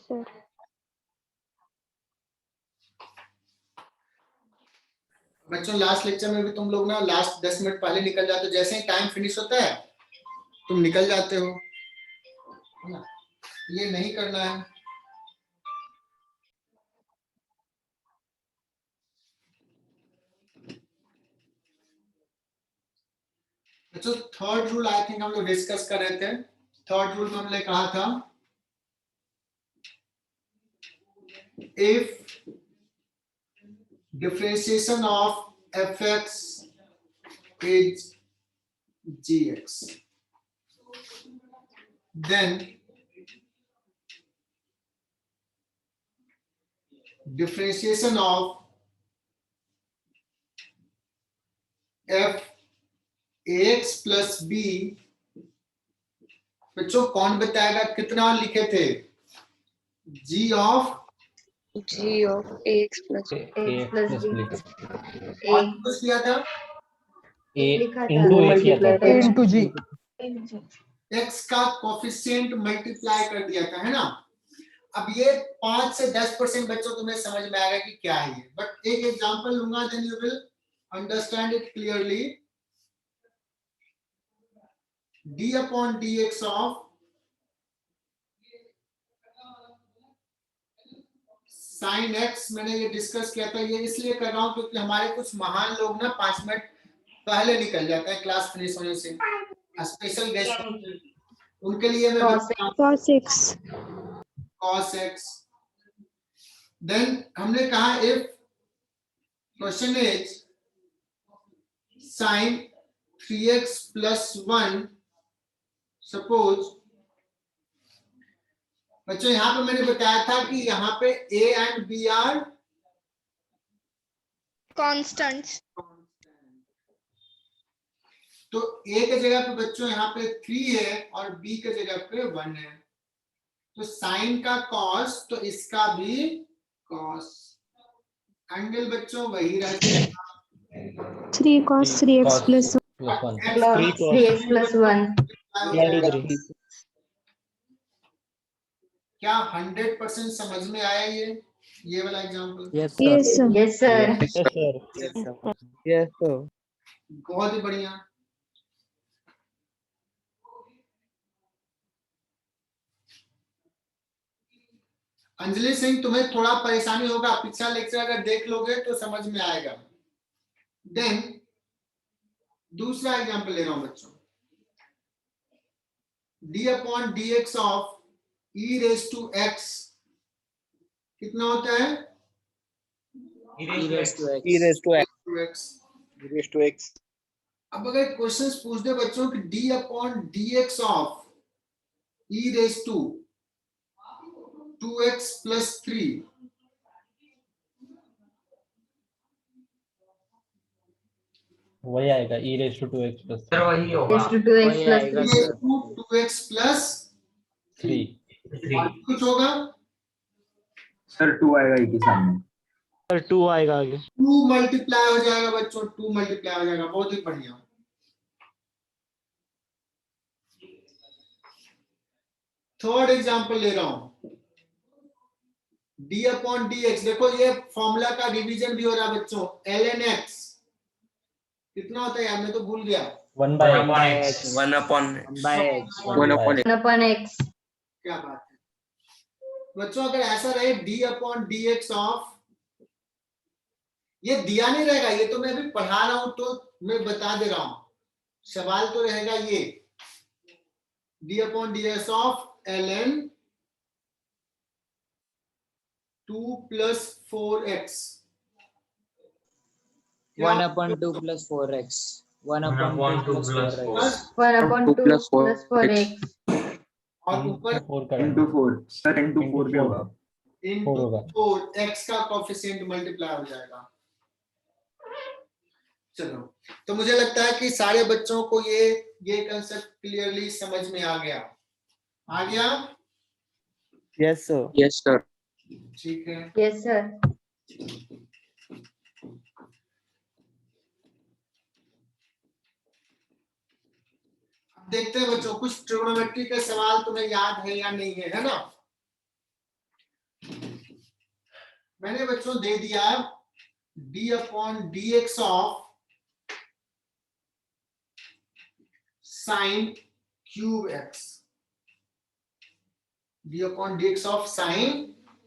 Sir. बच्चों last lecture में भी तुम लोग ना लास्ट 10 मिनट पहले निकल जाते हो, जैसे ही टाइम फिनिश होता है तुम निकल जाते हो, है ना? ये नहीं करना है। बच्चों थर्ड रूल आई थिंक हम लोग डिस्कस कर रहे थे। थर्ड रूल में हमने कहा था if differentiation of fx is gx, then differentiation of f ax plus b, बच्चों कौन बताएगा कितना लिखे थे? g of ax plus b और कुछ किया था into g x का कोफिशिएंट मल्टीप्लाई कर दिया था, है ना? अब ये 5 से 10% बच्चों तुम्हें समझ में आएगा कि क्या है ये, बट एक एग्जांपल लूंगा then you will understand it clearly. d upon dx of sin x, मैंने ये डिस्कस किया था, ये इसलिए कर रहा हूं क्योंकि हमारे कुछ महान लोग ना 5 मिनट पहले निकल जाते हैं क्लास फिनिश होने से, स्पेशल गेस्ट, उनके लिए मैं cos x। देन हमने कहा if question is sin 3x plus 1, suppose बच्चों यहां पे मैंने बताया था कि यहाँ पे a and b are constants, तो a के जगह पे बच्चों यहाँ पे 3 है और b के जगह पे 1 है, तो साइन का cos तो इसका भी cos, एंगल बच्चों वही रहता है 3 cos 3x plus 3x plus 1 23। क्या 100% समझ में आया ये वाला example? yes sir yes sir yes sir बहुत ही बढ़िया। अंजलि सिंह तुम्हें थोड़ा परेशानी होगा, पिछला लेक्चर अगर देख लोगे तो समझ में आएगा। देन दूसरा एग्जांपल ले रहा हूं बच्चों, d upon dx of e raise to x कितना होता है? e raised to x। अब अगर क्वेश्चंस पूछ दे बच्चों कि d upon dx of e raise to 2x plus 3, वही आएगा e raised to 2x plus sir वही होगा raised to 2x plus आएगा 3 सर। 2x plus 3। कुछ होगा? सर 2 आएगा एक ही सामने। सर 2 आएगा आगे। 2 मल्टीप्लाई हो जाएगा बच्चों, 2 मल्टीप्लाई हो जाएगा, बहुत ही बढ़िया। थर्ड एग्जांपल ले रहा हूं, d अपॉन dx, देखो ये फॉर्मूला का रिवीजन भी हो रहा है बच्चों, ln x कितना होता है यार, मैं तो भूल गया। 1 by x 1 upon x। क्या बात है बच्चों, अगर ऐसा रहे d अपॉन dx ऑफ, ये दिया नहीं रहेगा, ये तो मैं अभी पढ़ा रहा हूं तो मैं बता दे रहा हूं, सवाल तो रहेगा ये d upon dx of ln 2 plus 4x 1 upon 2 plus 4x 1 upon 2 plus 4x 1 upon 2 plus 4x और ऊपर 4 का into 4 सर into 4 क्या होगा? into 4 होगा। 4 x का कोफिशिएंट मल्टीप्लाई हो जाएगा। चलो, तो मुझे लगता है कि सारे बच्चों को ये कंसेप्ट क्लियरली समझ में आ गया। आ गया? yes sir ठीक है। yes sir देखते हैं बच्चों, कुछ ट्रिग्नोमेट्री के सवाल तुम्हें याद है या नहीं है, है ना? मैंने बच्चों दे दिया d/dx of sin cube x, d/dx of sin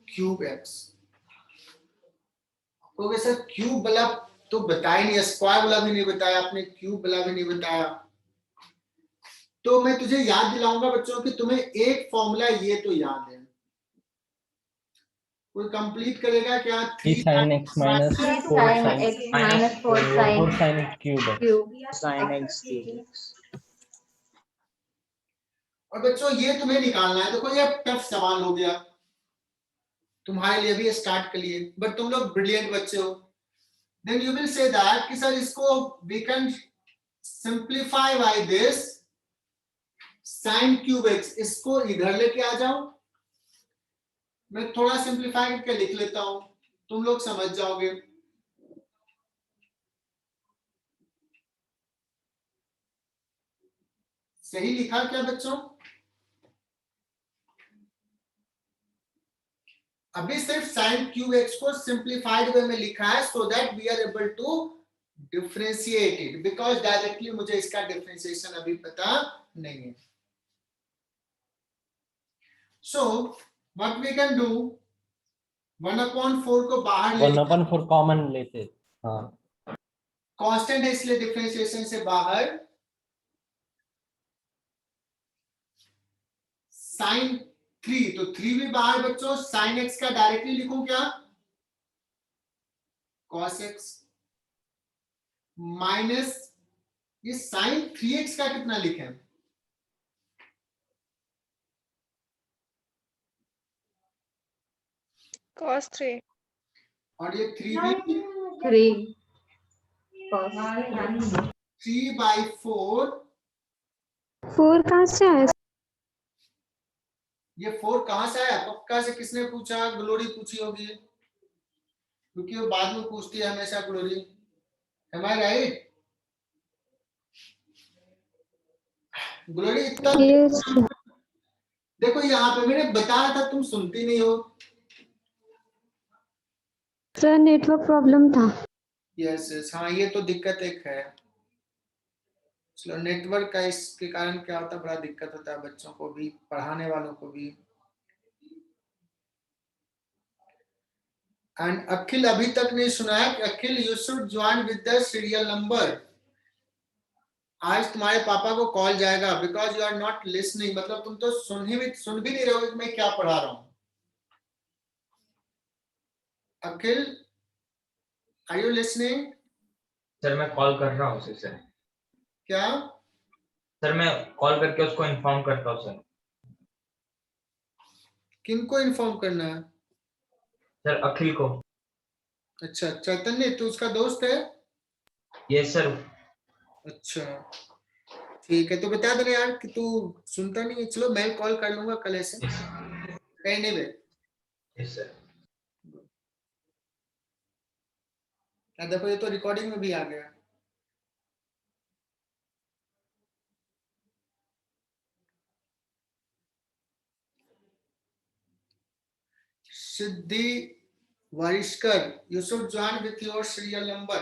cube x। तो सर क्यूब वाला तो बताया नहीं, स्क्वायर वाला भी नहीं बताया आपने, क्यूब वाला भी नहीं बताया। तो मैं तुझे याद दिलाऊंगा बच्चों कि तुम्हें एक फॉर्मूला ये तो याद है, कोई कंप्लीट करेगा क्या? 3 sin x minus 3 4 sin sin x minus 4 sin 4 sin x cube x। cube sin x cube x। और बच्चों ये तुम्हें निकालना है। देखो ये टफ सवाल हो गया तुम्हारे लिए भी, स्टार्ट के लिए, बट तुम लोग ब्रिलियंट बच्चे हो। Then you will say that कि सर इसको we can simplify by this sin cube x, इसको इधर लेके आ जाओ। मैं थोड़ा सिंप्लीफाई करके लिख लेता हूं, तुम लोग समझ जाओगे। सही लिखा क्या बच्चों? अभी सिर्फ sin क्यूब x को सिंप्लीफाइड वे में लिखा है so that we are able to differentiate it, because directly मुझे इसका डिफरेंशिएशन अभी पता नहीं है। So what we can do, 1/4 को बाहर ले, 1/4 कॉमन लेते। हाँ कांस्टेंट है इसलिए डिफरेंशिएशन से बाहर sin 3, तो 3 भी बाहर बच्चों। sin x का डायरेक्टली लिखूं क्या? cos x माइनस ये sin 3x का कितना लिखें? cos 3। और ये 3 भी 3 cos 3/4, 4 कहाँ से आया? ये 4 कहां से आया? पक्का से किसने पूछा? ग्लोरी पूछी होगी, क्योंकि वो बाद में पूछती है हमेशा ग्लोरी। एम आई राइट? ग्लोरी इतना Yes. देखो यहाँ पे मैंने बताया था, तुम सुनती नहीं हो। सर नेटवर्क प्रॉब्लम था। यस यस, हाँ ये तो दिक्कत एक है। चलो नेटवर्क का इसके कारण क्या होता है, बड़ा दिक्कत होता है बच्चों को भी, पढ़ाने वालों को भी। एंड अखिल अभी तक नहीं सुना है कि Akhil you should join with the serial number. आज तुम्हारे पापा को कॉल जाएगा because you are not listening, मतलब तुम तो सुन भी नहीं रहे हो कि मैं क्या पढ़ा रहा हूं। अखिल आर यू लिसनिंग? सर मैं कॉल कर रहा हूँ उसे सर। क्या? सर मैं कॉल करके उसको इन्फॉर्म करता हूँ सर। किनको इन्फॉर्म करना है? सर अखिल को। अच्छा चैतन्य, तू उसका दोस्त है? Yes sir. अच्छा ठीक है, तो बता देना यार कि तू सुनता नहीं है। चलो मैं कॉल कर लूंगा कल ऐसे, कहने में। Yes sir. देखो ये तो रिकॉर्डिंग में भी आ गया। Siddhi Warishkar, you should join with your serial number.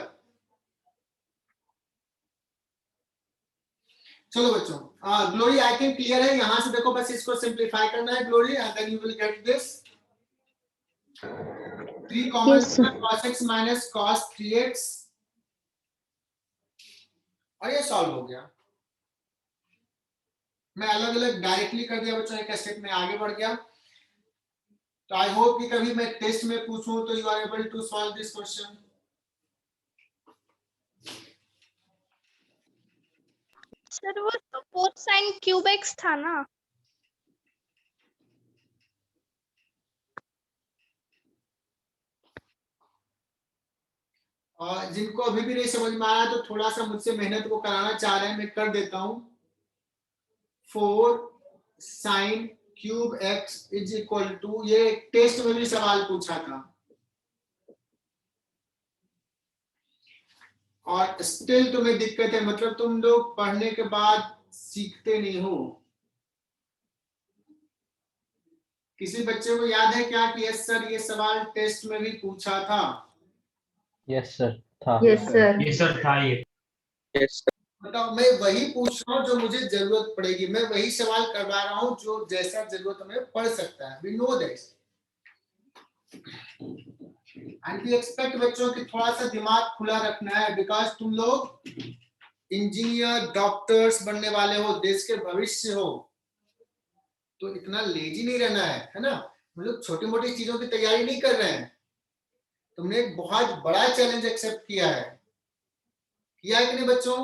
चलो बच्चों, ग्लोरी आई थिंक क्लियर है। यहां से देखो बस इसको सिंप्लीफाई करना है Glory, and then you will get this 3 common Yes, sir. cos x minus cos 3x, और ये सॉल्व हो गया। मैं अलग अलग डायरेक्टली कर दिया बच्चों, एक स्टेप में आगे बढ़ गया। तो आई होप कि कभी मैं टेस्ट में पूछूं तो you are able to solve this question. Sir वो तो 4 sin क्यूब x था ना? और जिनको अभी भी नहीं समझ में आया तो थोड़ा सा मुझसे मेहनत को कराना चाह रहे हैं, मैं कर देता हूं। 4 sin cube x is equal to, ये टेस्ट में भी सवाल पूछा था और स्टिल तुम्हें दिक्कत है, मतलब तुम लोग पढ़ने के बाद सीखते नहीं हो। किसी बच्चे को याद है क्या कि यस सर ये सवाल टेस्ट में भी पूछा था? Yes sir था. Yes, sir. ये सर था ये। बताओ, मैं वही पूछ रहा हूँ जो मुझे जरूरत पड़ेगी, मैं वही सवाल करवा रहा हूँ जो जैसा जरूरत हमें पड़ सकता है। We know that and we expect बच्चों की थोड़ा सा दिमाग खुला रखना है, बिकॉज तुम लोग इंजीनियर डॉक्टर्स बनने वाले हो, देश के भविष्य हो, तो इतना लेजी नहीं रहना है ना। हम लोग छोटी मोटी चीजों की तैयारी नहीं कर रहे हैं, तुमने एक बहुत बड़ा चैलेंज एक्सेप्ट किया है कि नहीं बच्चों?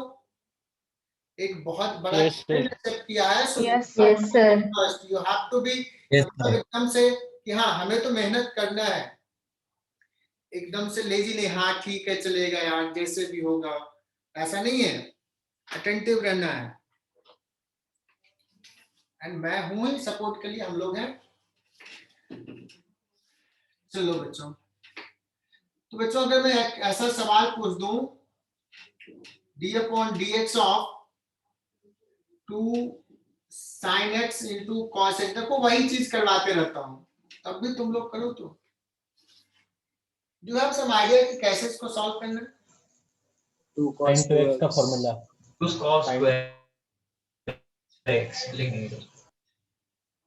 एक बहुत बड़ा Yes, sir. चैलेंज एक्सेप्ट किया है। So Yes, sir. You have to be Yes sir. एकदम से कि हाँ हमें तो मेहनत करना है, एकदम से लेजी नहीं, हाँ ठीक है चलेगा यार जैसे भी होगा, ऐसा नहीं है। अटेंटिव रहना है एंड मैं हूं ही सपोर्ट के लिए, हम लोग हैं। चलो बच्चों, तो बच्चों अगर मैं एक ऐसा सवाल पूछ दूं d/dx of 2 sin x into cos x, देखो वही चीज करवाते रहता हूं, तब भी तुम लोग करो तो डू हैव सम आइडिया कि कैसे इसको सॉल्व करना है? 2 Sin cos to x 2x. का फॉर्मूला. 2 cos x लिखेंगे।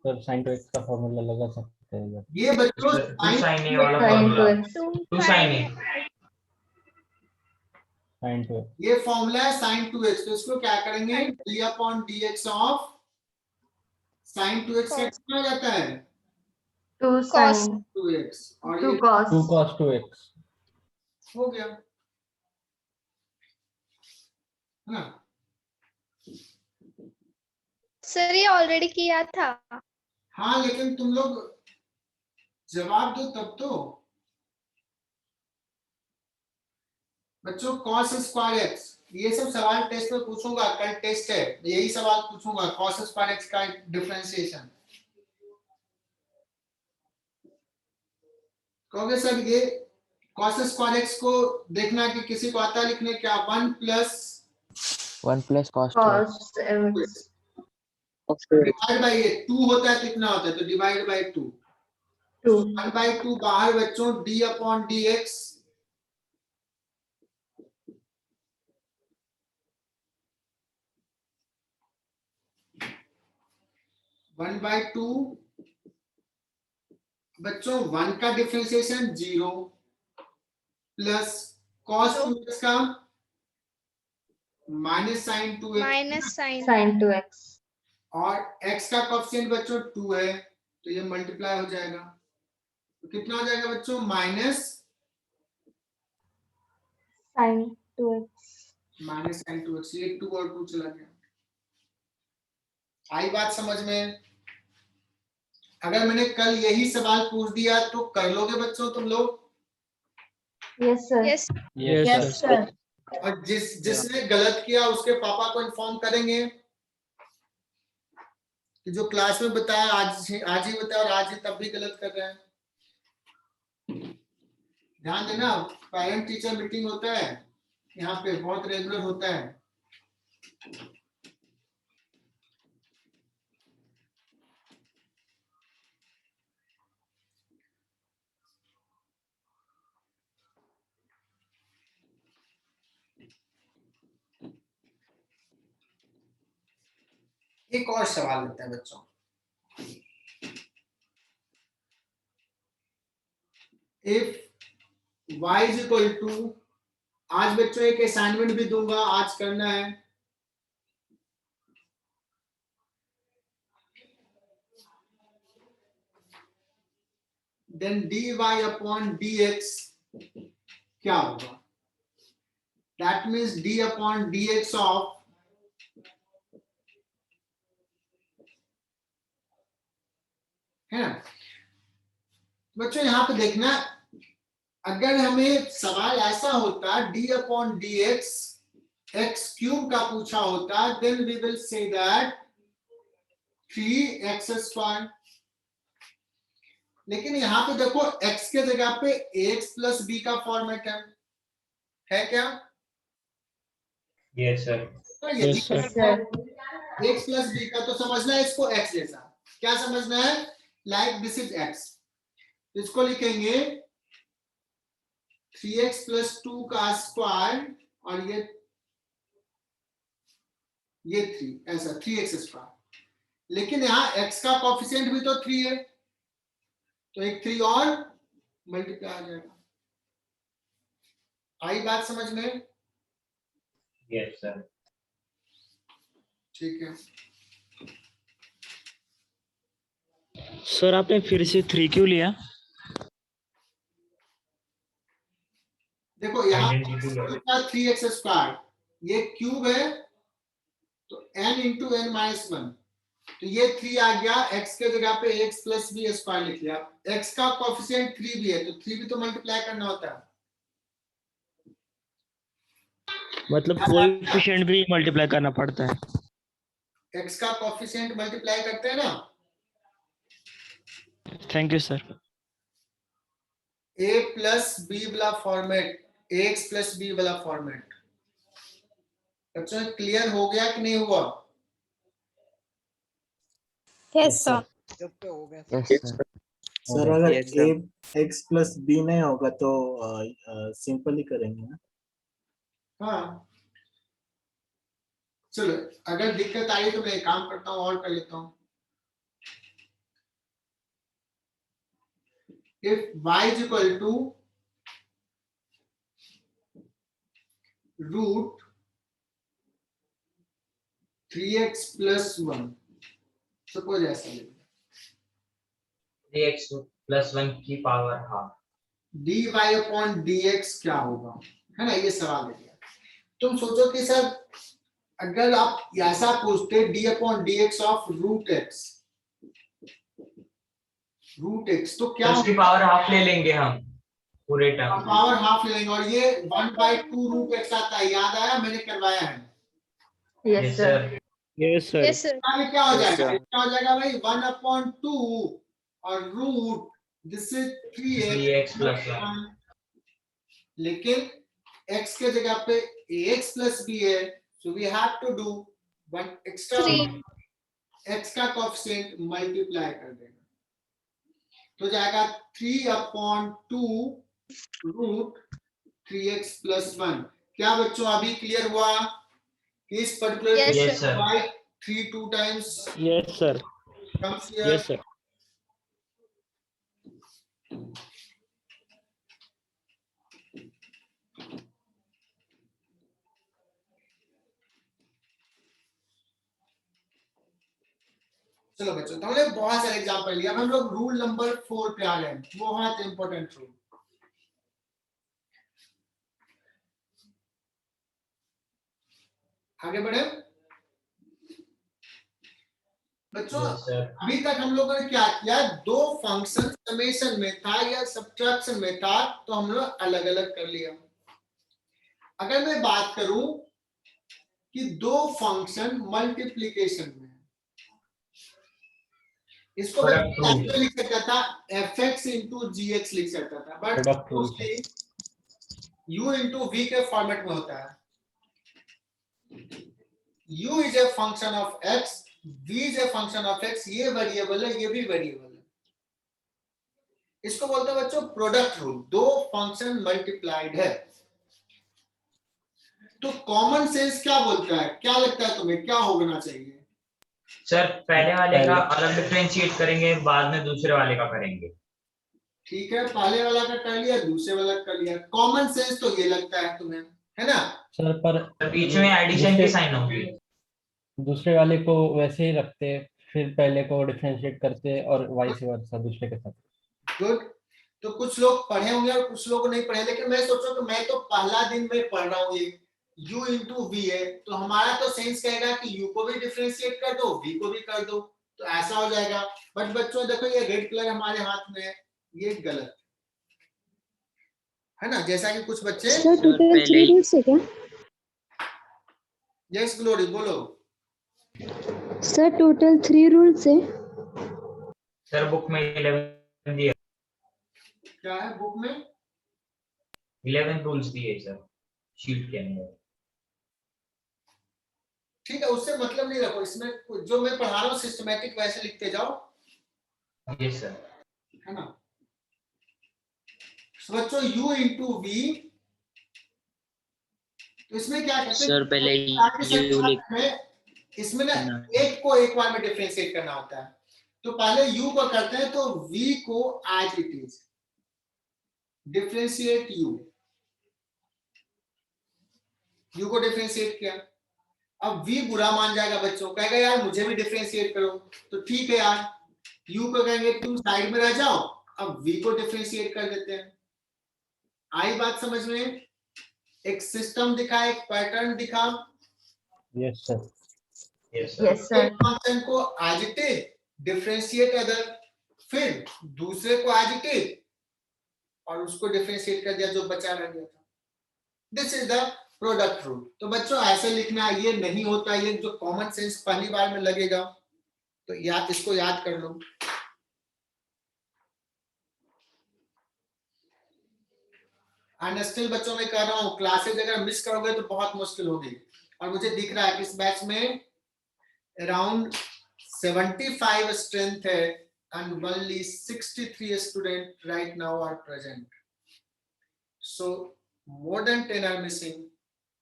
सर sin to x का फॉर्मूला लगा सकते हैं इधर. ये बच्चों 2 sin a वाला Sin to formula. x. 2 sin a। Sin to x. ये फॉर्मूला है sin 2x, तो इसको क्या करेंगे d/dx ऑफ sin 2x का कितना हो जाता है? 2 Cos. sin. 2x और 2 ये 2 cos. cos 2x. हो गया है ना। सर ये ऑलरेडी किया था। हाँ लेकिन तुम लोग जवाब दो तब तो बच्चों। cos स्क्वायर x, ये सब सवाल टेस्ट में पूछूंगा, कल टेस्ट है, यही सवाल पूछूंगा cos स्क्वायर x का डिफरेंशिएशन। कहोगे सर ये cos स्क्वायर x को देखना कि किसी को आता है लिखने, क्या 1 plus 1 plus cos 2x. Cos x. Divide by 2 होता है, कितना होता है? तो डिवाइड बाई 2। 2. 1/2 बाहर बच्चों d/dx वन बाई टू बच्चों 1 का डिफरेंशिएशन 0 प्लस cos 2x का minus sin 2x minus sine. Sin 2x. और x का कोएफिशिएंट बच्चों 2 है, तो ये मल्टीप्लाई हो जाएगा, तो कितना हो जाएगा बच्चों? Minus Sin 2x. sin 2x, ये 2 और 2 चला गया। आई बात समझ में? अगर मैंने कल यही सवाल पूछ दिया तो कर लोगे बच्चों तुम लोग? Yes, sir. Yes Yes, sir. और जिसने गलत किया उसके पापा को इन्फॉर्म करेंगे कि जो क्लास में बताया आज ही बताया और आज ही तब भी गलत कर रहे हैं। ध्यान देना, पेरेंट टीचर मीटिंग होता है यहाँ पे, बहुत रेगुलर होता है। एक और सवाल लेते हैं बच्चों। If y is equal to, आज बच्चों एक असाइनमेंट भी दूंगा, आज करना है। देन dy/dx क्या होगा? दैट मीन्स d/dx ऑफ है ना बच्चों। यहाँ पे देखना, अगर हमें सवाल ऐसा होता d/dx x³ का पूछा होता, then we will say that 3x²। लेकिन यहाँ पे देखो x के जगह पे ax + b का फॉर्मेट है क्या? Yes sir. तो यदि Yes, sir. Sir. x + b का, तो समझना है इसको x जैसा। क्या समझना है? लाइक दिस इज x, इसको लिखेंगे 3x प्लस 2 का स्क्वायर और ये 3, ऐसा 3x स्क्वायर। लेकिन यहाँ x का कोफिशिएंट भी तो 3 है, तो एक 3 और मल्टीप्लाई आ जाएगा। आई बात समझ में? Yes sir. ठीक है, सर आपने फिर से 3 क्यों लिया? देखो यहाँ Identity level। 3x स्क्वायर, ये क्यूब है तो n इंटू n माइनस 1, तो ये 3 आ गया, x के जगह पे x प्लस बी स्क्वायर लिख लिया। x का कोफिशिएंट 3 भी है, तो 3 भी तो मल्टीप्लाई करना होता है। मतलब कोएफिशिएंट भी मल्टीप्लाई करना पड़ता है। x का कोफिशिएंट मल्टीप्लाई करते हैं ना। Thank you sir. a plus b वाला फॉर्मेट, ax प्लस बी वाला फॉर्मेट। बच्चों क्लियर हो गया कि नहीं हुआ? Yes sir. सर अगर ए एक्स प्लस बी नहीं होगा तो सिंपल ही करेंगे ना। हाँ चलो, अगर दिक्कत आई तो मैं एक काम करता हूँ और कर लेता हूँ। If y is equal to root 3x plus 1, suppose ऐसा ले 3x प्लस 1 की power half. dy upon dx क्या होगा, है ना, ये सवाल है। तुम सोचो कि सर अगर आप ऐसा पूछते d upon dx of root x तो क्या उसकी पावर हाफ ले लेंगे हम पूरे टर्म। पावर हाफ ले लेंगे, और ये 1/2 रूट x आता है, याद आया, मैंने करवाया है। Yes, sir. Yes sir. Yes sir. आगे क्या हो जाएगा, क्या हो जाएगा भाई, 1/2 और root this is 3x plus 1। लेकिन x के जगह पे ax प्लस b है, so we have to do one extra, 3 x का कोएफिशिएंट मल्टीप्लाई कर देना, तो जाएगा 3/2 रूट 3x प्लस 1। क्या बच्चों अभी क्लियर हुआ कि इस particular Yes, Yes, sir. 3 2 times yes sir. comes here? Yes sir. चलो बच्चों, तो हमने बहुत सारे एग्जांपल लिया, अब हम लोग रूल नंबर 4 पे आ गए, बहुत इंपॉर्टेंट रूल। आगे बढ़े बच्चों। Yes, sir. अभी तक हम लोगों ने क्या किया, दो फंक्शन समेशन में था या सब्ट्रैक्शन में था, तो हम लोग अलग अलग कर लिया। अगर मैं बात करूं कि दो फंक्शन मल्टीप्लिकेशन में, इसको Product rule. मैं लिख सकता था fx into gx लिख सकता था, but Product rule. u into v के फॉर्मेट में होता है। u is a function of x, v is a function of x, ये वेरिएबल है, ये भी वेरिएबल है। इसको बोलते हैं बच्चों प्रोडक्ट रूल, दो फंक्शन मल्टीप्लाइड है। तो कॉमन सेंस क्या बोलता है, क्या लगता है तुम्हें क्या होना चाहिए? सर पहले वाले का अलग डिफरेंशिएट करेंगे, बाद में दूसरे वाले का करेंगे। ठीक है, पहले वाला का कर लिया, दूसरे वाला का कर लिया। कॉमन सेंस तो ये लगता है तुम्हें, है ना? सर पर बीच में एडिशन की साइन होगी। दूसरे वाले को वैसे ही रखते, फिर पहले को डिफरेंशिएट करते और वाइस वर्सा दूसरे के साथ। गुड। तो कुछ लोग पढ़े होंगे और कुछ लोग नहीं पढ़े, लेकिन मैं सोचो कि मैं तो पहला दिन में पढ़ रहा हूँ, ये u into v है, तो हमारा तो सेंस कहेगा कि u को भी डिफरेंशिएट कर दो, v को भी कर दो, तो ऐसा हो जाएगा। बट बच्चों देखो ये रेड कलर हमारे हाथ में है, ये गलत है ना, जैसा कि कुछ बच्चे। सर टोटल 3 रूल्स है क्या? यस ग्लोरी बोलो। सर टोटल 3 रूल्स है। सर बुक में 11 दिए, क्या है बुक में? 11 रूल्स दिए सर शीट के अंदर। ठीक है, उससे मतलब नहीं रखो, इसमें जो मैं पढ़ा रहा हूँ सिस्टमैटिक वैसे लिखते जाओ। Yes sir. है ना। So, बच्चों u इंटू वी, तो इसमें क्या करते हैं सर पहले u लिख इसमें ना एक को एक बार में डिफरेंशिएट करना होता है। तो पहले u को करते हैं, तो v को as it is differentiate u को डिफरेंशिएट किया। अब v बुरा मान जाएगा बच्चों, कहेगा यार मुझे भी डिफरेंशिएट करो, तो ठीक है यार, u को कहेंगे तुम साइड में रह जाओ, अब v को डिफरेंशिएट कर देते हैं। आई बात समझ में? एक सिस्टम दिखा, एक पैटर्न दिखा। Yes sir. Yes Yes, sir. एक फंक्शन को as it is differentiate other, फिर दूसरे को एज इट इज और उसको डिफरेंशिएट कर दिया जो बचा रह गया था। This is the product rule. तो बच्चों ऐसे लिखना, ये नहीं होता, ये जो कॉमन सेंस पहली बार में लगेगा तो याद, इसको याद कर लो। एंड स्टिल बच्चों मैं कह रहा हूं, क्लासेज अगर मिस करोगे तो बहुत मुश्किल होगी। और मुझे दिख रहा है कि इस बैच में अराउंड 75 स्ट्रेंथ है and only 63 students right now are present. So more than 10 are missing.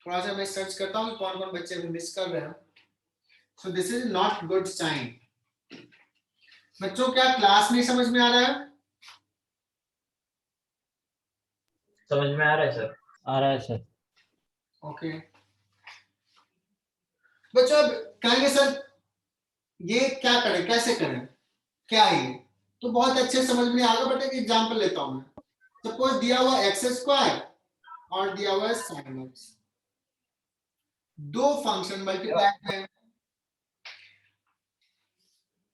थोड़ा सा मैं सर्च करता हूँ कौन कौन बच्चे भी मिस कर रहे हैं। So this is not good sign. बच्चों क्या क्लास नहीं समझ में आ रहा है? समझ में आ रहा है सर। आ रहा है सर। ओके बच्चों, अब कहेंगे सर ये क्या करें, कैसे करें, क्या है ये? तो बहुत अच्छे समझ में आ गया, बट एक एग्जांपल लेता हूं मैं। सपोज दिया हुआ एक्स स्क्वायर और दिया हुआ साइन एक्स, दो फंक्शन मल्टीप्लाई है।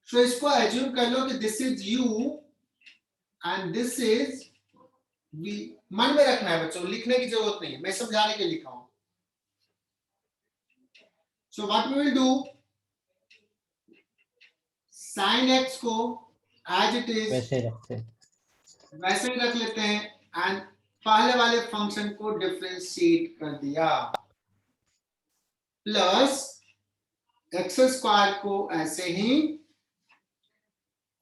सो इसको एज्यूम कर लो कि this is u and this is v। मन में रखना है बच्चों, लिखने की जरूरत नहीं है, मैं समझाने के लिए लिखा हूं। So what we will do, sine x को एज इट इज वैसे रखते हैं। वैसे ही रख लेते हैं एंड पहले वाले फंक्शन को डिफरेंशिएट कर दिया, प्लस एक्स स्क्वायर को ऐसे ही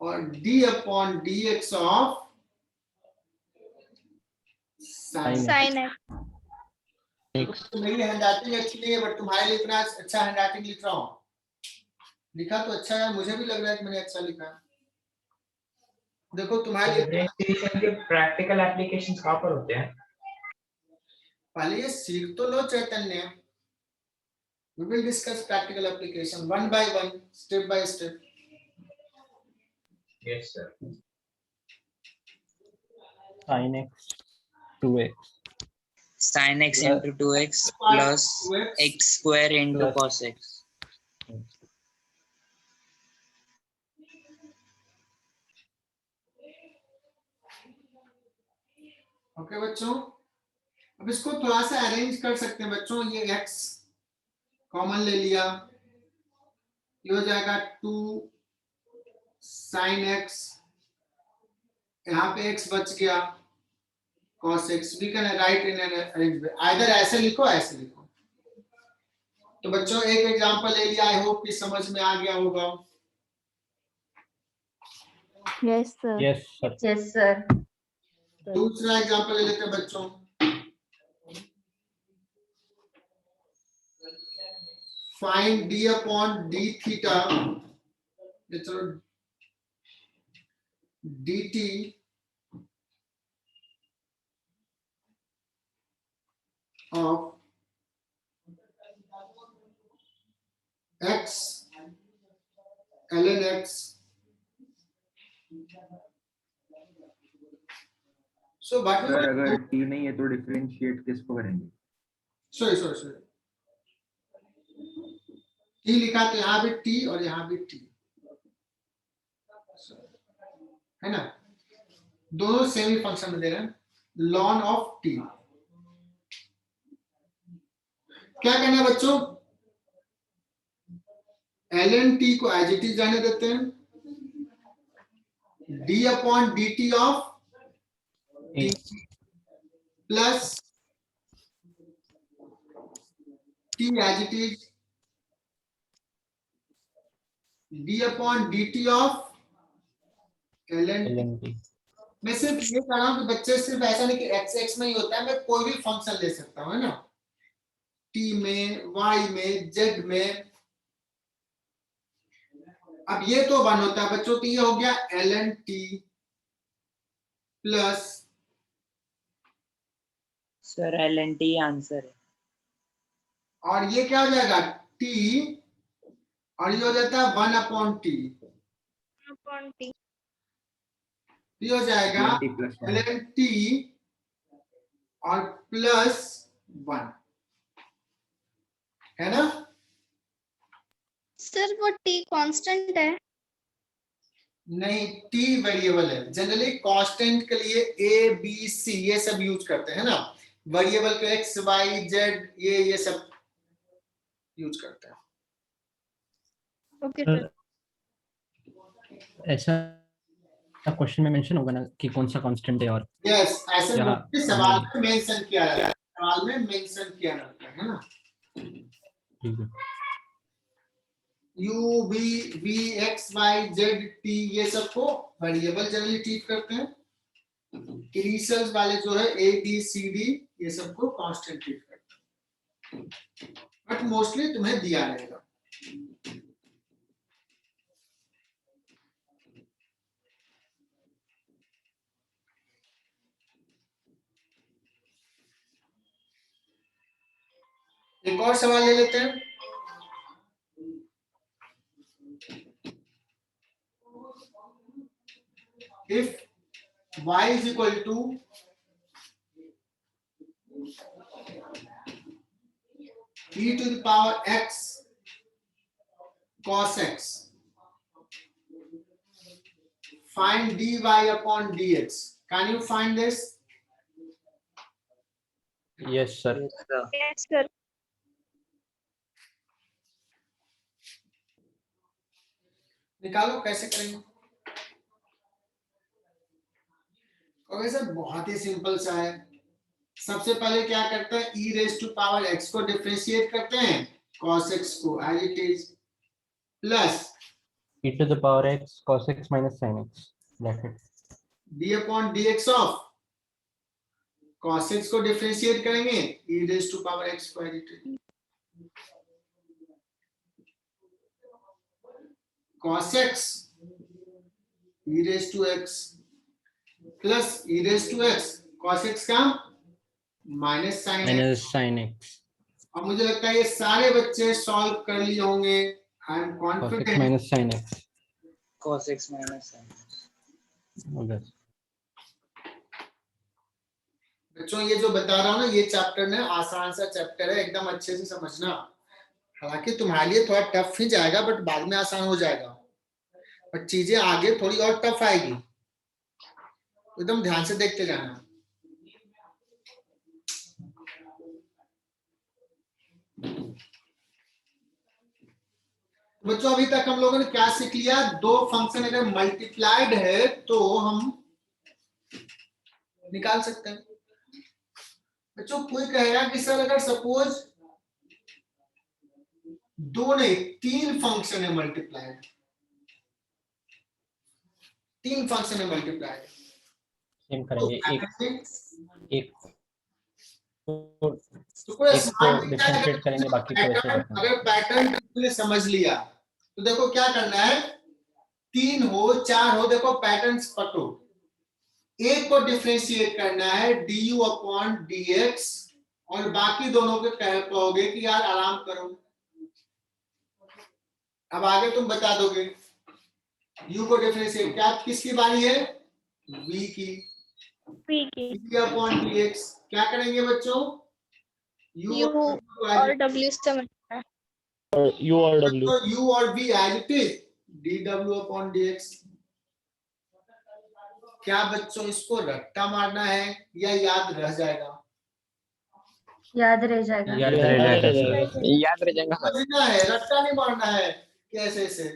और d upon D x of sine. Sin X. मेरी हैंडराइटिंग अच्छी नहीं है, बट तुम्हारे लिए इतना अच्छा हैंडराइटिंग लिख रहा हूँ। लिखा तो अच्छा है, मुझे भी लग रहा है कि मैंने अच्छा लिखा है। देखो तुम्हारे लिए डिफरेंशिएशन के प्रैक्टिकल एप्लीकेशंस कहाँ पर होते हैं? पहले ये सीख तो लो चैतन्य। We will discuss practical application one by one, step by step. Yes sir. sin x 2x sin x into 2x plus x square into Plus- cos x. Okay बच्चों, अब इसको थोड़ा सा अरेंज कर सकते हैं बच्चों। ये x कॉमन ले लिया, ये हो जाएगा 2 sin x, यहाँ पे x बच गया cos x। We can write in an arranged way, either ऐसे लिखो ऐसे लिखो। तो बच्चों एक एग्जांपल ले लिया, आई होप कि समझ में आ गया होगा। Yes, sir. yes sir Yes, sir. दूसरा एग्जांपल ले लेते हैं बच्चों। Find d upon d theta, चलो dt of x ln x। So what sir अगर t नहीं है तो डिफरेंशिएट किसको करेंगे? सॉरी t लिखा तो यहाँ भी t और यहाँ भी t है ना, दोनों सेम ही फंक्शन में दे रहे हैं। ln ऑफ t क्या करना है बच्चों, ln t को एज इट इज रहने देते हैं, d upon d t of plus t as it is d upon dt of ln ln मैं सिर्फ ये कह रहा हूँ कि बच्चे सिर्फ ऐसा नहीं कि x x में ही होता है, मैं कोई भी फंक्शन ले सकता हूँ, है ना, t में, y में, z में। अब ये तो 1 होता है बच्चों, तो ये हो गया ln t plus sir ln t answer है। और ये क्या हो जाएगा t, और ये हो जाता है 1/t, ये हो जाएगा ln t और प्लस 1, है ना। सर वो t कांस्टेंट है। नहीं, t वेरिएबल है। जनरली कांस्टेंट के लिए a b c ये सब यूज करते हैं ना, वेरिएबल के x y z ये सब यूज करते हैं। Okay sir. ऐसा क्वेश्चन में मेंशन होगा ना कि कौन सा कांस्टेंट है, और यस, ऐसे यहाँ मुझे सवाल में मेंशन किया जाता है, सवाल में मेंशन किया जाता है ना। ठीक है। u v v x y z t ये सबको वेरिएबल जनरली ट्रीट करते हैं। इनिशियल्स वाले जो है a b c d ये सबको कांस्टेंट ट्रीट करते हैं, बट मोस्टली तुम्हें दिया रहेगा। एक और सवाल ले लेते हैं। If y is equal to e to the power x cos x, find dy upon dx. Can you find this? Yes sir. Yes sir. निकालो, कैसे करेंगे? ओके सर, बहुत ही सिंपल सा है। सबसे पहले क्या करते हैं, e raise to power x को डिफरेंशिएट करते हैं, cos x को as it is, plus e to the power x cos x minus sin x bracket d upon dx of cos x को डिफरेंशिएट करेंगे, e raise to power x को as it is, cos x e raise to x plus e raise to x cos x का minus sin x। और मुझे लगता है ये सारे बच्चे सॉल्व कर लिए होंगे। I am cos x confident. minus sin x cos x minus sin x। होगा। बच्चों ये जो बता रहा हूँ ना, ये चैप्टर ना आसान सा चैप्टर है, एकदम अच्छे से समझना। हालांकि तुम्हारे लिए थोड़ा टफ ही जाएगा, बट बाद में आसान हो जाएगा, बट चीजें आगे थोड़ी और टफ आएगी, एकदम ध्यान से देखते जाना। बच्चों अभी तक हम लोगों ने क्या सीख लिया, दो फंक्शन अगर मल्टीप्लाइड है तो हम निकाल सकते हैं। बच्चों कोई कहेगा कि सर अगर सपोज दो नहीं 3 फंक्शन है मल्टीप्लाइड, 3 फंक्शन है मल्टीप्लाइड, सेम करेंगे। एक तो कोई एक स्मार्ट को डिफरेंशिएट करेंगे, बाकी को ऐसे रखेंगे। अगर पैटर्न तुमने समझ लिया तो देखो क्या करना है, 3 हो 4 हो, देखो पैटर्न्स पकड़ो। एक को डिफरेंशिएट करना है du अपॉन dx, और बाकी दोनों को कह पाओगे कि यार आराम करो। अब आगे तुम बता दोगे u को डिफरेंशिएट, क्या किसकी बारी है, v की, d अपॉन dx क्या करेंगे बच्चों, u और w से मिलता है, u और w तो u और v as it is dw upon dx। क्या बच्चों इसको रट्टा मारना है या याद रह जाएगा? याद रह जाएगा। याद रह जाएगा। याद रह जाएगा। समझना है, रट्टा नहीं मारना है। कैसे से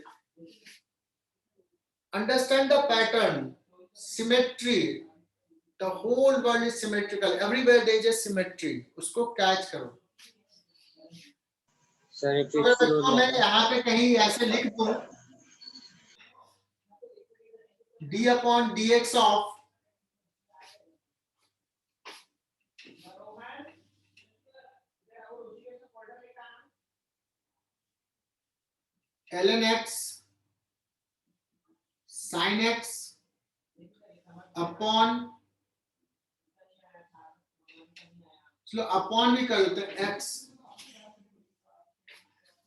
understand the pattern, symmetry, the whole world is symmetrical, everywhere there is symmetry, उसको कैच करो। सर तो मैं यहाँ पे कहीं ऐसे लिख दूं, d upon dx of ln x sin x upon, चलो अपॉन भी कर देते हैं x।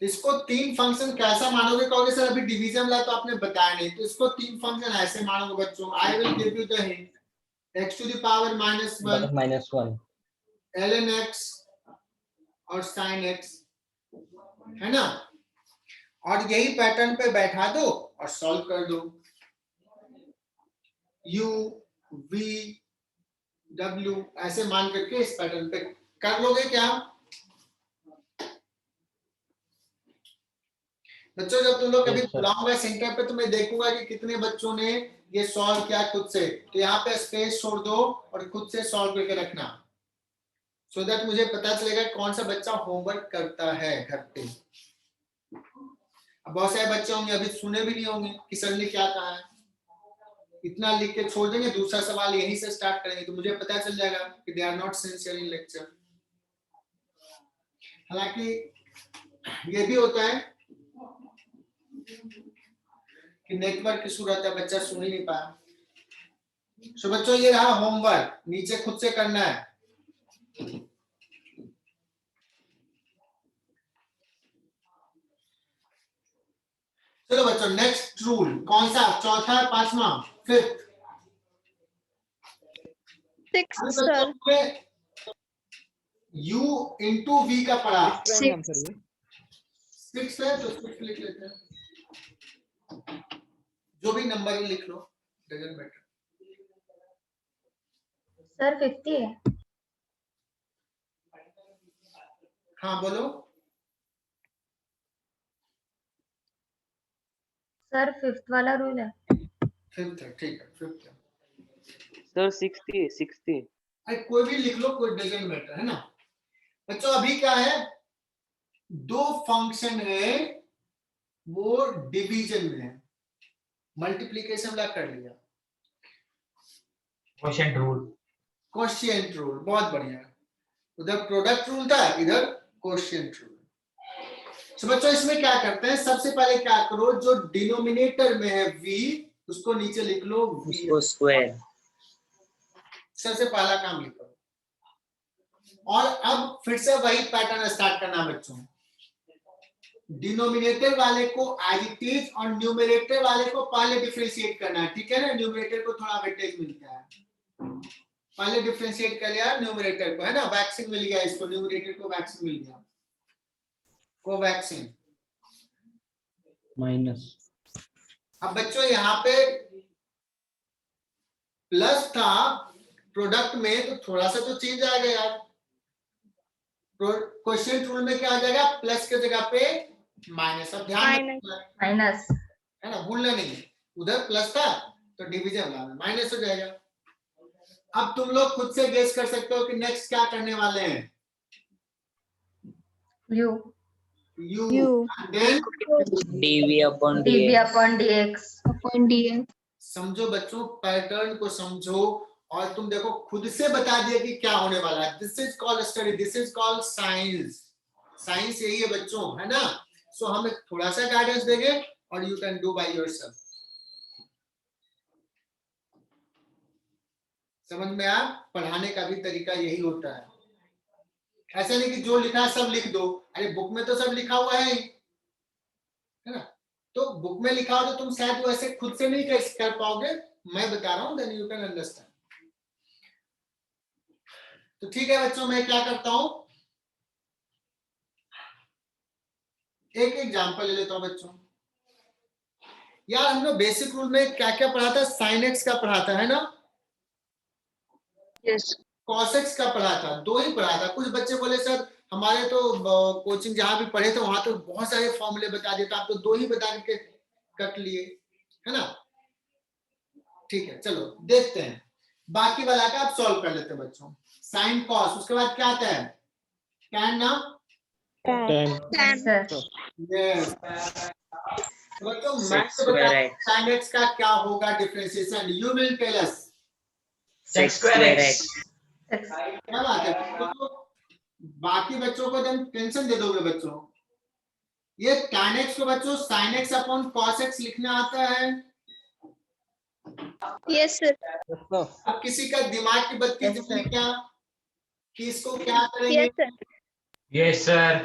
इसको तीन फंक्शन कैसा मानोगे, कहोगे सर अभी डिवीजन ला तो आपने बताया नहीं, तो इसको तीन फंक्शन ऐसे मानोगे बच्चों। I will give you the hint, x to the power -1 -1 ln x और sin x, है ना, और यही पैटर्न पे बैठा दो और सॉल्व कर दो। u v w ऐसे मान करके इस पैटर्न पे कर लोगे क्या बच्चों? जब तुम लोग कभी Yes, sir. बुलाऊंगा सेंटर पे तो मैं देखूंगा कि कितने बच्चों ने ये सॉल्व किया खुद से। तो यहाँ पे स्पेस छोड़ दो और खुद से सॉल्व करके रखना, सो दैट मुझे पता चलेगा कौन सा बच्चा होमवर्क करता है घर पे। अब बहुत सारे बच्चे होंगे अभी सुने भी नहीं होंगे कि सर ने क्या कहा है, इतना लिख के छोड़ देंगे, दूसरा सवाल यहीं से स्टार्ट करेंगे, तो मुझे पता चल जाएगा कि they are not sincere in lecture. हालांकि ये भी होता है कि नेटवर्क की सूरत है, बच्चा सुन ही नहीं पाया। सो बच्चों ये रहा होमवर्क, नीचे खुद से करना है। चलो बच्चों नेक्स्ट रूल कौन सा, चौथा पांचवा fifth? Six, sir. u into v का पढ़ा, 6. 6 है तो 6 लिख लेते हैं, जो भी नंबर ही लिख लो, डजंट मैटर। सर 50 है। हाँ बोलो सर 5th वाला रूल है। फिफ्थ है, ठीक है फिफ्थ है। सर 60 अरे कोई भी लिख लो, कोई डजंट मैटर, है ना बच्चों। अभी क्या है, दो फंक्शन है वो डिवीजन में है, मल्टीप्लिकेशन ला कर लिया, क्वोशिएंट रूल। क्वोशिएंट रूल, बहुत बढ़िया। उधर प्रोडक्ट रूल था, इधर क्वोशिएंट रूल। तो बच्चों इसमें क्या करते हैं, सबसे पहले क्या करो, जो डिनोमिनेटर में है v उसको नीचे लिख लो v, उसको स्क्वायर। सबसे पहला काम ये करो। और अब फिर से वही पैटर्न स्टार्ट करना बच्चों, डिनोमिनेटर वाले को एज इट इज और न्यूमरेटर वाले को पहले डिफरेंशिएट करना है, ठीक है ना। न्यूमरेटर को थोड़ा वेटेज मिलता है, पहले डिफरेंशिएट कर लिया न्यूमरेटर को, है ना, वैक्सीन मिल गया इसको, न्यूमरेटर को वैक्सीन मिल गया, कोवैक्सीन माइनस। अब बच्चों यहाँ पे प्लस था प्रोडक्ट में, तो थोड़ा सा तो चेंज आएगा यार। क्वोशिएंट रूल में क्या आ जाएगा, प्लस के जगह पे माइनस। अब ध्यान रखना माइनस है ना, भूलना नहीं, उधर प्लस था तो डिवीजन लाना, माइनस हो जाएगा। अब तुम लोग खुद से गेस कर सकते हो कि नेक्स्ट क्या करने वाले हैं, u u then dv upon dv dx। upon dx Upon dx. समझो बच्चों, पैटर्न को समझो और तुम देखो खुद से बता दिया कि क्या होने वाला है। This is called study, this is called science. Science यही है बच्चों, है ना। सो हम एक थोड़ा सा गाइडेंस देंगे और you can do by yourself. समझ में आया, पढ़ाने का भी तरीका यही होता है। ऐसा नहीं कि जो लिखा है सब लिख दो, अरे बुक में तो सब लिखा हुआ है ना। तो बुक में लिखा हो तो तुम शायद वैसे खुद से नहीं कर पाओगे, मैं बता रहा हूं, देन यू कैन अंडरस्टैंड। तो ठीक है बच्चों, मैं क्या करता हूं, एक एग्जांपल ले लेता हूं बच्चों। यार हम लोग बेसिक रूल में क्या क्या पढ़ा था, साइन एक्स का पढ़ा था, है ना, Yes. कॉस एक्स का पढ़ा था, दो ही पढ़ा था। कुछ बच्चे बोले सर हमारे तो कोचिंग जहां भी पढ़े थे वहां तो बहुत सारे फॉर्मूले बता दिए, तो आप तो दो ही बता के कट लिए, है ना। ठीक है चलो देखते हैं, बाकी वाला का आप सॉल्व कर लेते हैं बच्चों। साइन कॉस, उसके बाद क्या आता है, टैन ना, tan सर यस। बच्चों मैं Six तो square बता x. sin x का क्या होगा differentiation, you will tell us. Six square x. क्या बात है, तो बाकी बच्चों को तुम टेंशन दे दोगे बच्चों। ये tan x को बच्चों sin x upon cos x लिखना आता है। Yes, sir. अब किसी का दिमाग की बत्ती Yes, जली sir. क्या कि इसको क्या करेंगे, Yes, sir. Yes sir.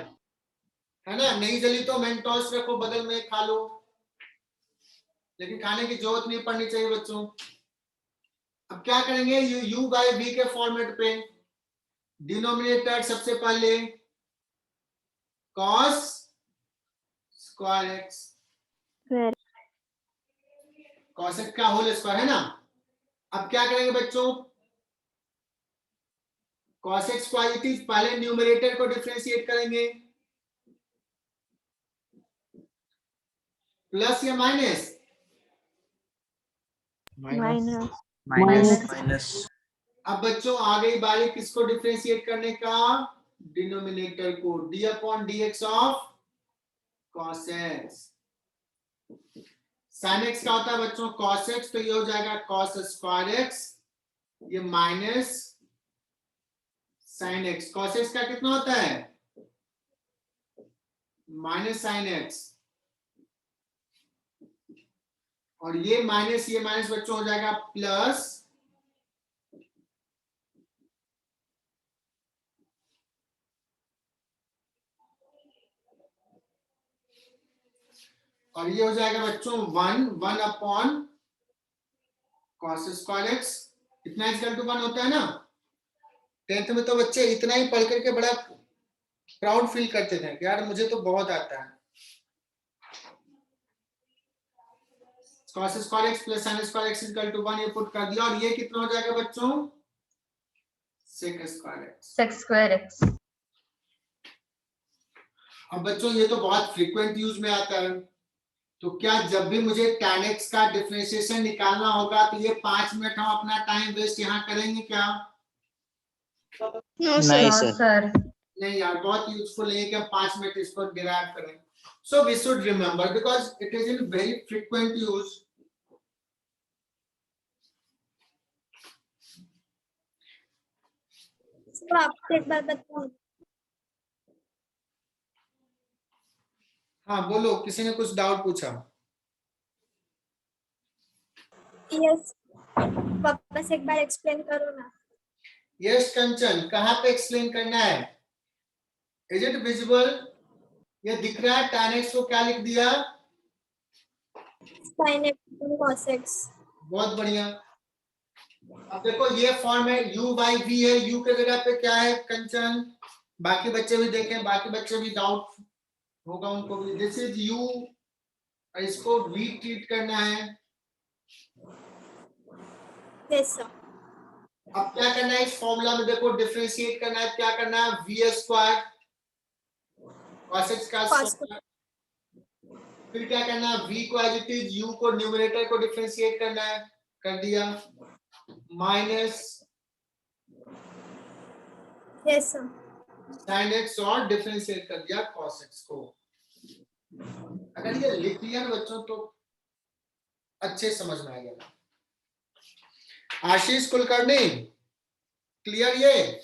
है ना? नहीं जली तो मेंटोस रखो बगल में, खा लो, लेकिन खाने की जरूरत नहीं पड़नी चाहिए बच्चों। अब क्या करेंगे, u बाय v के फॉर्मेट पे डिनोमिनेटर सबसे पहले cos square x, cos x का होल स्क्वायर, है ना? अब क्या करेंगे बच्चों, cos x पॉजिटिव, पहले न्यूमरेटर को डिफरेंशिएट करेंगे, प्लस या माइनस, Minus. अब बच्चों आ गई बारी किसको डिफरेंशिएट करने का, डिनोमिनेटर को, d upon dx of cos x। sin x का होता है बच्चों cos x, तो ये हो जाएगा cos स्क्वायर x, ये minus sin x। cos x का कितना होता है, माइनस sin x, और ये माइनस बच्चों हो जाएगा प्लस और ये हो जाएगा बच्चों 1 अपॉन cos स्क्वायर x, इतना इक्वल टू 1 होता है ना। 10th में तो बच्चे इतना ही पढ़ करके बड़ा प्राउड फील करते थे कि यार मुझे तो बहुत आता है। cos square x plus sin square x equal to 1 ये पुट कर दिया, और ये कितना हो जाएगा बच्चों, sec square x। Sec square x. अब बच्चों ये तो बहुत फ्रीक्वेंट यूज में आता है, तो क्या जब भी मुझे tan x का डिफरेंशिएशन निकालना होगा तो ये 5 मिनट हम अपना टाइम वेस्ट यहाँ करेंगे क्या? No, sir. नहीं No, सर। sir. नहीं यार, बहुत यूजफुल है कि हम 5 मिनट इसको डिराइव करें। So we should remember because it is in very frequent use. तो आपको एक बार बताऊं, हाँ बोलो, किसी ने कुछ डाउट पूछा? यस वापस एक बार एक्सप्लेन करो ना। यस कंचन, कहाँ पे एक्सप्लेन करना है? Is it visible? ये दिख रहा है? tan x को क्या लिख दिया? sin x cos x। बहुत बढ़िया। अब देखो ये फॉर्म है u बाई v है, u के जगह पे क्या है कंचन? बाकी बच्चे भी देखें, बाकी बच्चे भी डाउट होगा उनको भी। दिस इज u, इसको v ट्रीट करना है। Yes sir. अब क्या करना है इस फॉर्मूला में, देखो डिफरेंशिएट करना है, क्या करना है, v स्क्वायर cos x का स्क्वायर, फिर क्या करना है v को एज इट इज, u को न्यूमरेटर को डिफरेंशिएट करना है, कर दिया, minus yes sir. sin x और डिफरेंशिएट कर दिया cos x को। अगर ये लिख लिया ना बच्चों तो अच्छे समझ में आएगा। आशीष कुलकर्णी, क्लियर ये?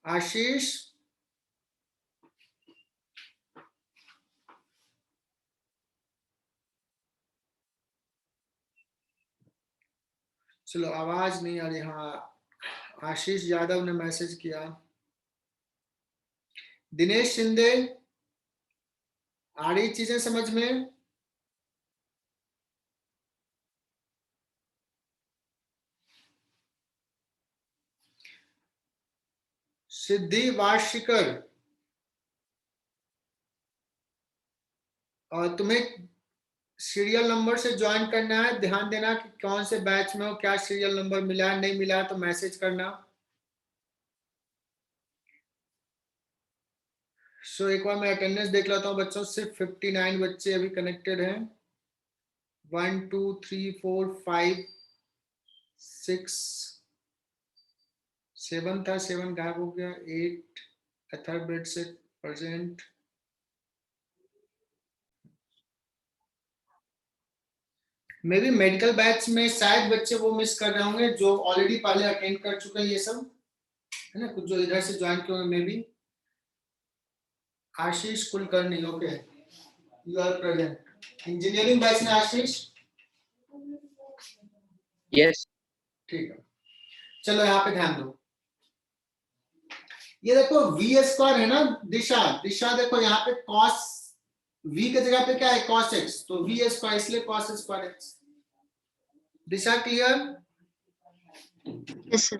आशीष, चलो आवाज नहीं आ रही। हाँ आशीष यादव ने मैसेज किया। दिनेश शिंदे, आ रही चीजें समझ में? सिद्धि वार्षिकर, और तुम्हें सीरियल नंबर से ज्वाइन करना है, ध्यान देना कि कौन से बैच में हो, क्या सीरियल नंबर मिला है, नहीं मिला तो मैसेज करना। सो एक बार मैं अटेंडेंस देख लेता हूँ बच्चों, सिर्फ 59 बच्चे अभी कनेक्टेड हैं। 1 2 3 4 5 6 7 था, 7 गायब हो गया, 8 अथर्ववेद से present, may be medical batch में शायद बच्चे वो मिस कर रहे होंगे जो ऑलरेडी पहले अटेंड कर चुके हैं ये सब, है ना, कुछ जो इधर से ज्वाइन किए होंगे maybe. Ashish Kulkarni, okay, you are present. Engineering batch में आशीष, यस ठीक है, चलो यहाँ पे ध्यान दो। ये देखो वी स्क्वायर है ना, दिशा, दिशा देखो यहाँ पे cos v की जगह पे क्या है cos x, तो v स्क्वायर इसलिए cos स्क्वायर x। दिशा क्लियर? Yes, sir.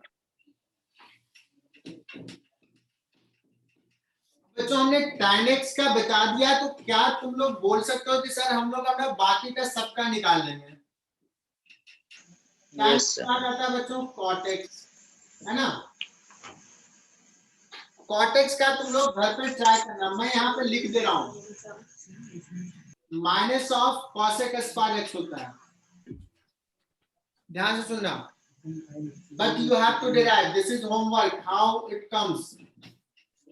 बच्चों हमने tan x का बता दिया, तो क्या तुम लोग बोल सकते हो कि सर हम लोग अपना बाकी का सबका निकाल लेंगे? tan Yes, sir. क्या आता है बच्चों? cot x, है ना। cot x का तुम लोग घर पे ट्राई करना, मैं यहाँ पे लिख दे रहा हूँ, minus of cosec square x होता है, ध्यान से सुनना। But you have to derive, this is homework, how it comes.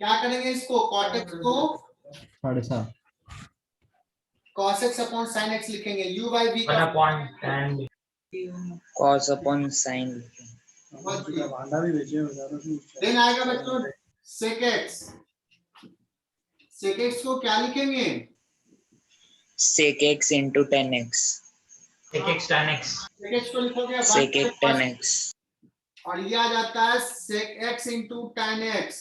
क्या करेंगे इसको, cot x को 7.5 cos x अपॉन sin x लिखेंगे, u by v 1 का upon tan cos upon sin. Then आएगा बच्चों sec x, sec x को क्या लिखेंगे, Sec x into tan x. sec x tan x, sec x को लिखोगे Sec x tan x. और ये आ जाता है sec x into tan x।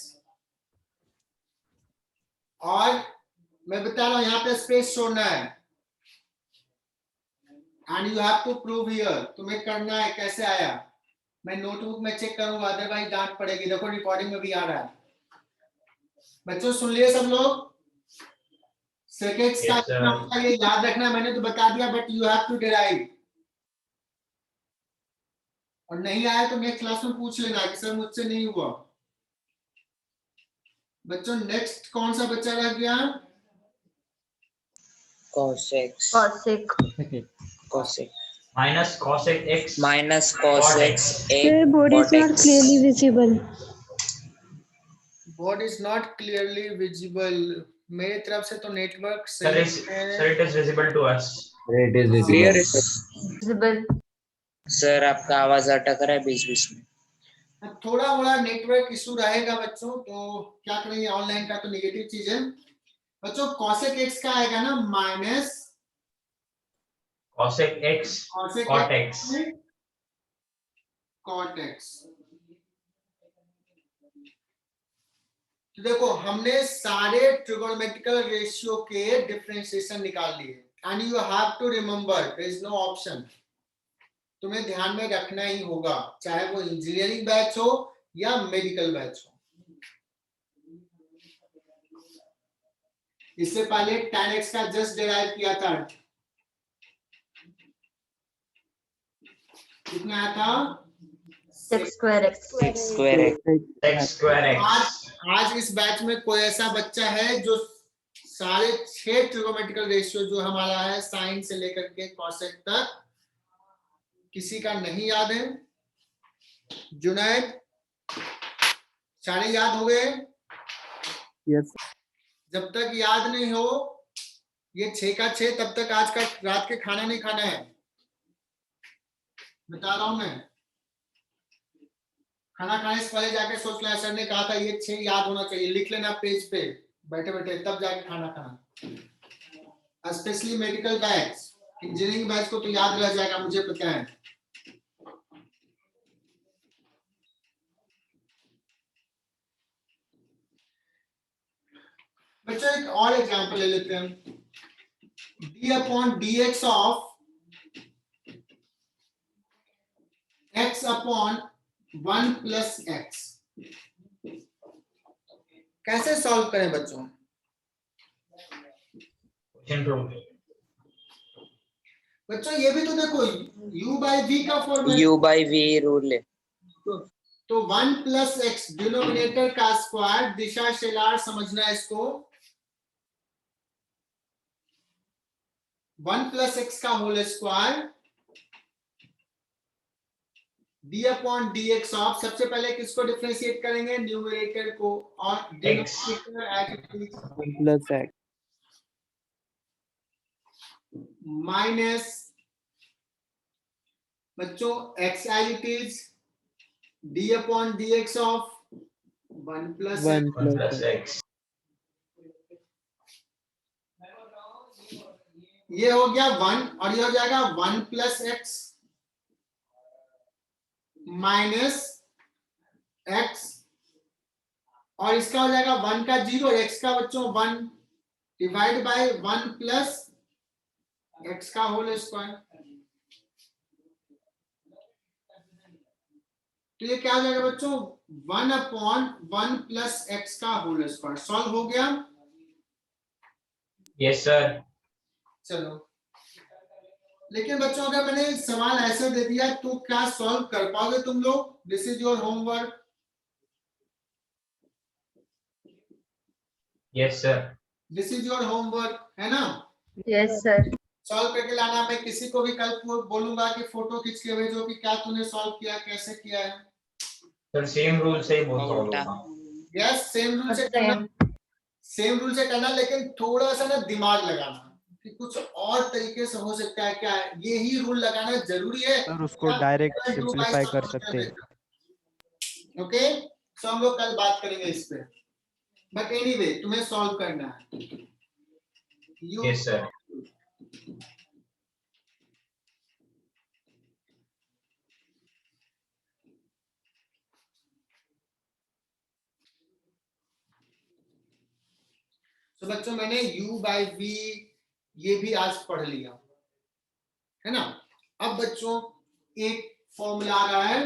और मैं बता रहा हूं यहाँ पे स्पेस छोड़ना है, and you have to prove here, तुम्हें करना है। कैसे आया मैं नोटबुक में चेक करूंगा, अदरवाइज डांट पड़ेगी। देखो रिकॉर्डिंग में भी आ रहा है, बच्चों सुन लिए सब लोग? sec x का Yes, sir. कितना होता है ये याद रखना, मैंने तो बता दिया, but you have to derive. और नहीं आया तो नेक्स्ट क्लास में पूछ लेना कि सर मुझसे नहीं हुआ। बच्चों नेक्स्ट कौन सा बच्चा रह गया? Cos x. cosec Cosec. minus cosec x Minus cos x. Sir, board is cot not x. clearly visible. Board is not clearly visible. मेरी तरफ से तो नेटवर्क sir सही is है। sir it is visible to us Clear है sir. visible sir आपका आवाज अटक रहा है बीच बीच में। थोड़ा मोड़ा नेटवर्क इशू रहेगा बच्चों, तो क्या करेंगे, ऑनलाइन का तो नेगेटिव चीज है। बच्चों cosec x का आएगा ना minus cosec x cosec cot x cot x। तो देखो हमने सारे ट्रिगोनोमेट्रिकल रेशियो के डिफरेंशिएशन निकाल लिए, and you have to remember there is no option. तुम्हें ध्यान में रखना ही होगा, चाहे वो इंजीनियरिंग बैच हो या मेडिकल बैच हो। इससे पहले tan x का जस्ट डिराइव किया था, कितना आया था? sec square x Six square x. x square x आज इस बैच में कोई ऐसा बच्चा है जो सारे 6 ट्रिगोनोमेट्रिकल रेशियो जो हमारा है साइन से लेकर के कॉसेक तक, किसी का नहीं याद है? जुनैद, सारे याद हो गए? यस जब तक याद नहीं हो ये 6 का 6, तब तक आज का रात के खाना नहीं खाना है, बता रहा हूं मैं। खाना खाने से पहले जाके सोच लेना, सर ने कहा था ये 6 याद होना चाहिए, लिख लेना पेज पे बैठे बैठे, तब जाके खाना खाना। Specially medical batch, engineering batch को तो याद रह जाएगा, मुझे पता है। बच्चों एक और एग्जांपल ले लेते हैं, d upon dx of x upon 1 plus x। कैसे सॉल्व करें बच्चों? question proof बच्चों ये भी तो देखो u by v का formula, U by v rule है। तो 1 प्लस एक्स डिनोमिनेटर का स्क्वायर, दिशा शेलार समझना है इसको, 1 प्लस एक्स का whole square d upon dx of, सबसे पहले किसको डिफरेंशिएट करेंगे? न्यूमरेटर को, और डिनोमिनेटर प्लस एक्स माइनस बच्चों x as it is d upon dx of 1 plus 1 x. One plus plus x. ये हो गया 1 और ये हो जाएगा 1 plus x माइनस x और इसका हो जाएगा 1 का 0 और x का बच्चों 1 डिवाइड बाय 1 प्लस x का होल स्क्वायर। तो ये क्या हो जाएगा बच्चों 1 अपॉन 1 प्लस x का होल स्क्वायर। सॉल्व हो गया। Yes sir. चलो, लेकिन बच्चों अगर मैंने सवाल ऐसे दे दिया तो क्या सॉल्व कर पाओगे तुम लोग? This is your homework. Yes sir. This is your homework, है ना? Yes, sir. सॉल्व करके लाना। मैं किसी को भी कल बोलूंगा कि फोटो खींच के भेजो कि क्या तूने सॉल्व किया, कैसे किया है। सर सेम रूल से ही बहुत सॉल्व होगा। यस, सेम रूल से करना, सेम रूल से करना, लेकिन थोड़ा सा ना दिमाग लगाना कि कुछ और तरीके से हो सकता है। क्या यही रूल लगाना जरूरी है? सर उसको डायरेक्ट सिंपलीफाई कर सकते हैं। ओके, सो हम लोग कल बात करेंगे इस पे। बट एनीवे तुम्हें सॉल्व करना है। Yes sir. तो बच्चों मैंने u बाई v ये भी आज पढ़ लिया, है ना? अब बच्चों एक फॉर्मूला आ रहा है।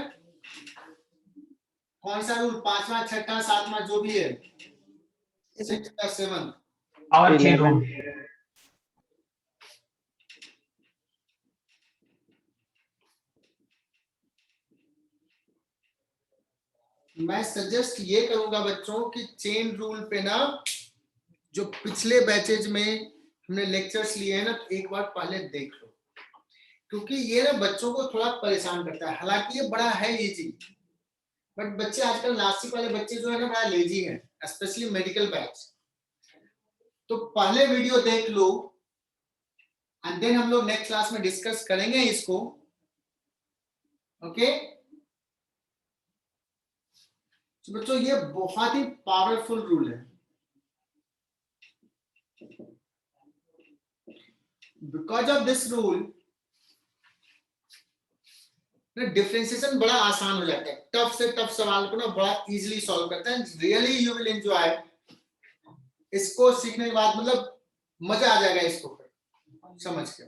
कौन सा रूल? 5वां 6वां 7वां जो भी है, 6 का 7 और 3 रूल। मैं सजेस्ट ये करूंगा बच्चों कि चेन रूल पे ना जो पिछले बैचेज में हमने लेक्चर्स लिए हैं ना, तो एक बार पहले देख लो, क्योंकि ये ना बच्चों को थोड़ा परेशान करता है। हालांकि ये बड़ा है इजी, बट बच्चे आजकल नासिक वाले बच्चे जो है ना बड़ा लेजी हैं, स्पेशली मेडिकल बैच। तो पहले वीडियो देख लो एंड देन हम लोग नेक्स्ट क्लास में डिस्कस करेंगे इसको। ओके तो बच्चों ये बहुत ही पावरफुल रूल है। Because of this rule differentiation बड़ा आसान हो जाता है। टफ से टफ सवाल को ना बड़ा इजीली सॉल्व करता है। रियली यू विल एंजॉय इसको सीखने के बाद, मतलब मजा आ जाएगा इसको समझ के।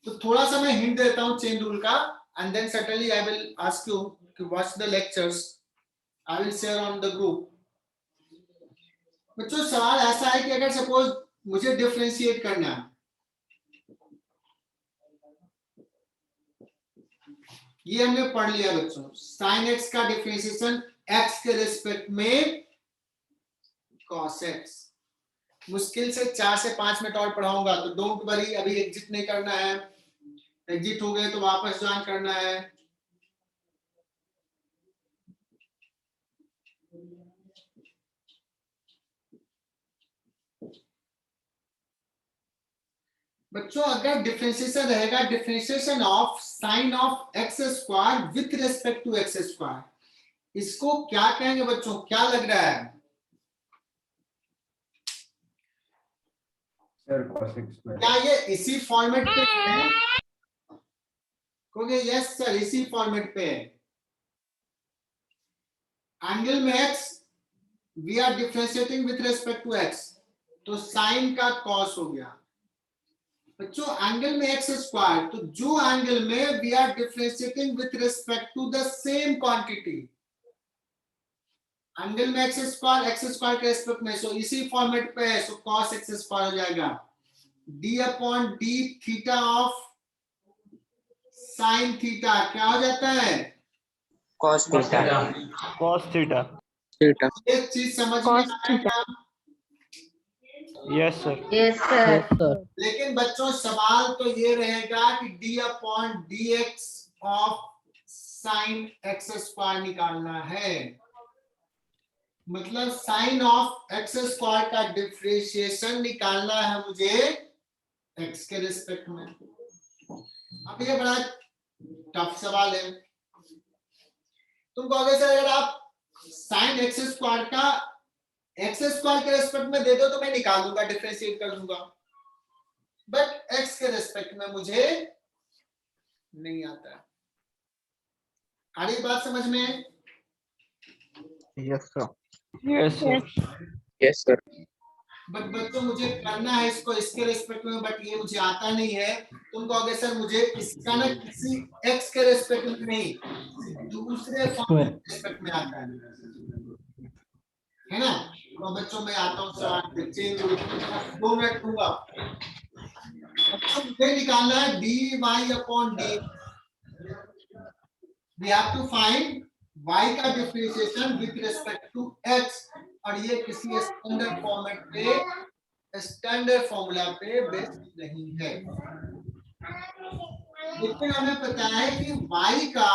तो थोड़ा सा मैं हिंट देता हूं चेन रूल का and then suddenly I will ask you to watch the lectures. I will share on the group. बच्चों सवाल ऐसा है कि अगर सपोज मुझे डिफरेंशिएट करना है, ये हमने पढ़ लिया बच्चों, साइन एक्स का डिफरेंशिएशन एक्स के रिस्पेक्ट में कॉस एक्स। मुश्किल से 4 से 5 मिनट और पढ़ाऊंगा, तो डोंट वरी, अभी एग्जिट नहीं करना है। एग्जिट हो गए तो वापस ज्वाइन करना है। बच्चों अगर डिफरेंशिएशन रहेगा, differentiation of sine of x square with respect to x square, इसको क्या कहेंगे बच्चों? क्या लग रहा है? Sir cos x square। क्या ये इसी फॉर्मेट पे है? कहोगे यस सर इसी फॉर्मेट पे है। एंगल में x we are differentiating with respect to x, तो साइन का कॉस हो गया। बच्चों एंगल में एक्स स्क्वायर, तो जो एंगल में we are differentiating with respect to the same quantity, angle में एक्स स्क्वायर के रिस्पेक्ट में, सो इसी फॉर्मेट पे है, सो cos x स्क्वायर हो जाएगा d upon d theta of sine theta. क्या हो जाता है? cos theta cos theta। एक चीज समझ में आएगा? Yes sir। Yes, sir. लेकिन बच्चों सवाल तो ये रहेगा कि d upon dx of sine x square निकालना है। मतलब साइन ऑफ एक्स स्क्वायर का डिफरेंशिएशन निकालना है मुझे एक्स के रिस्पेक्ट में। अब ये बड़ा टफ सवाल है। तुम कहोगे सर अगर आप साइन एक्स स्क्वायर का एक्स स्क्वायर के रेस्पेक्ट में दे दो तो मैं निकाल दूंगा, डिफरेंशिएट कर दूंगा, बट एक्स के रेस्पेक्ट में मुझे नहीं आता है। आ रही बात समझ में? Yes sir. Yes, sir. Yes sir. But बच्चों मुझे करना है इसको इसके रेस्पेक्ट में, बट ये मुझे आता नहीं है। तुम कहोगे सर मुझे इसका ना किसी एक्स के रेस्पेक्ट में नहीं, दूसरे फंक्शन के रेस्पेक्ट में आता है ना? तो बच्चों मैं आता हूँ सवाल चेंज 2 मिनट दूंगा। मुझे निकालना है dy upon d. We have to find y का differentiation with respect to x, और ये किसी स्टैंडर्ड फॉर्मेट पे स्टैंडर्ड फॉर्मूला पे बेस्ड नहीं है। लेकिन हमें पता है कि y का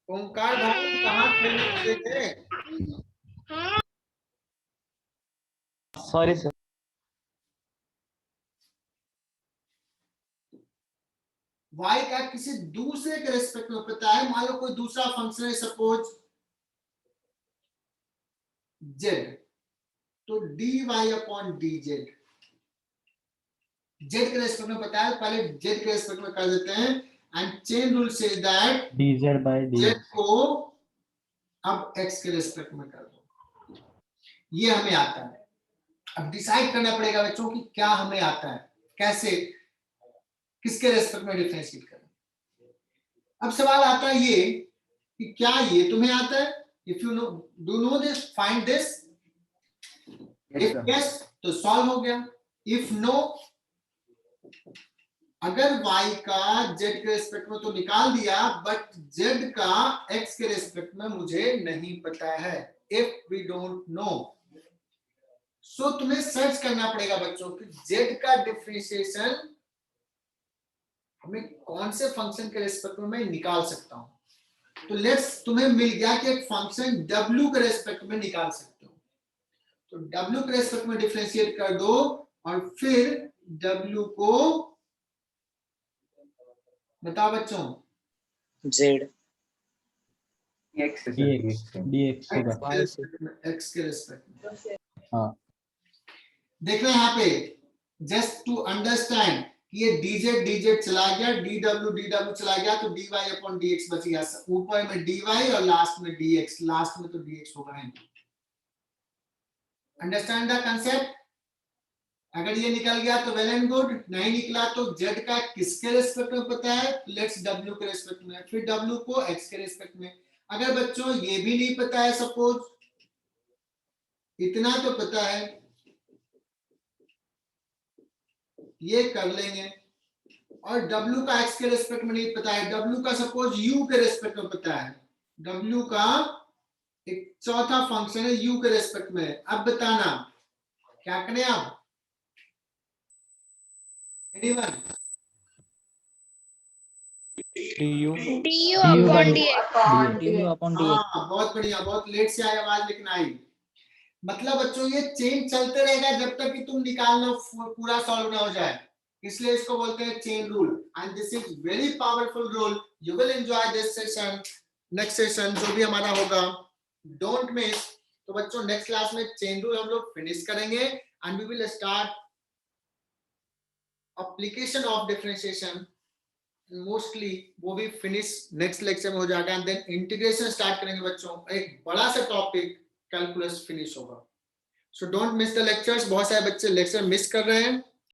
ओंकार भाई कहाँ खेलने थे? Sorry, sir. y का किसी दूसरे के रेस्पेक्ट में पता है। मान लो कोई दूसरा फंक्शन है, सपोज z, तो dy अपॉन dz z के रेस्पेक्ट में पता है, पहले z के रेस्पेक्ट में कर देते हैं। And chain rule says that dz by z dx। को अब x के रेस्पेक्ट में कर दो, ये हमें आता है। अब डिसाइड करना पड़ेगा बच्चों कि क्या हमें आता है, कैसे, किसके रेस्पेक्ट में डिफरेंशिएट करें। अब सवाल आता है ये कि क्या ये तुम्हें आता है? If you know, do know this, find this. If yes तो सॉल्व हो गया, इफ नो, अगर y का z के रेस्पेक्ट में तो निकाल दिया, बट z का x के रेस्पेक्ट में मुझे नहीं पता है। If we don't know, so तुम्हें सर्च करना पड़ेगा बच्चों कि z का डिफरेंशिएशन हमें कौन से फंक्शन के रेस्पेक्ट में मैं निकाल सकता हूं। तो लेट्स, तुम्हें मिल गया कि एक फंक्शन w के रेस्पेक्ट में निकाल सकते हो, तो w के रेस्पेक्ट में डिफरेंशिएट कर दो और फिर w को बताओ बच्चों। Z. dx होगा। x के रेस्पेक्ट में। हाँ, देखना यहाँ पे, जस्ट टू अंडरस्टैंड, ये dz चला गया, dw चला गया, तो dy अपॉन dx बच गया। ऊपर में dy और लास्ट में dx, लास्ट में तो dx होगा ही। Understand the concept? अगर ये निकल गया तो वेल एंड गुड, नहीं निकला तो z का किसके रेस्पेक्ट में पता है, लेट्स w के रेस्पेक्ट में, फिर w को x के रेस्पेक्ट में। अगर बच्चों ये भी नहीं पता है, सपोज इतना तो पता है, ये कर लेंगे, और w का x के रेस्पेक्ट में नहीं पता है, w का सपोज u के रेस्पेक्ट में पता है, w का एक चौथा फंक्शन है u के रेस्पेक्ट में। अब बताना क्या करें आप? Anyone? du upon dx। du upon dx। हाँ, बहुत बढ़िया, बहुत लेट से आई आवाज लेकिन आई। मतलब बच्चों ये चेन चलते रहेगा जब तक कि तुम निकालना पूरा सॉल्व ना हो जाए, इसलिए इसको बोलते हैं chain rule. And this is very powerful rule. You will enjoy this session, next session जो भी हमारा होगा, डोंट मिस। तो बच्चों नेक्स्ट क्लास में चेन रूल हम लोग फिनिश करेंगे and we will start application of differentiation, mostly वो भी फिनिश नेक्स्ट लेक्चर में हो जाएगा। एंड देन इंटीग्रेशन स्टार्ट करेंगे बच्चों, एक बड़ा सा टॉपिक कैलकुलस फिनिश होगा। So don't miss the lectures. बहुत सारे बच्चे लेक्चर मिस कर रहे हैं,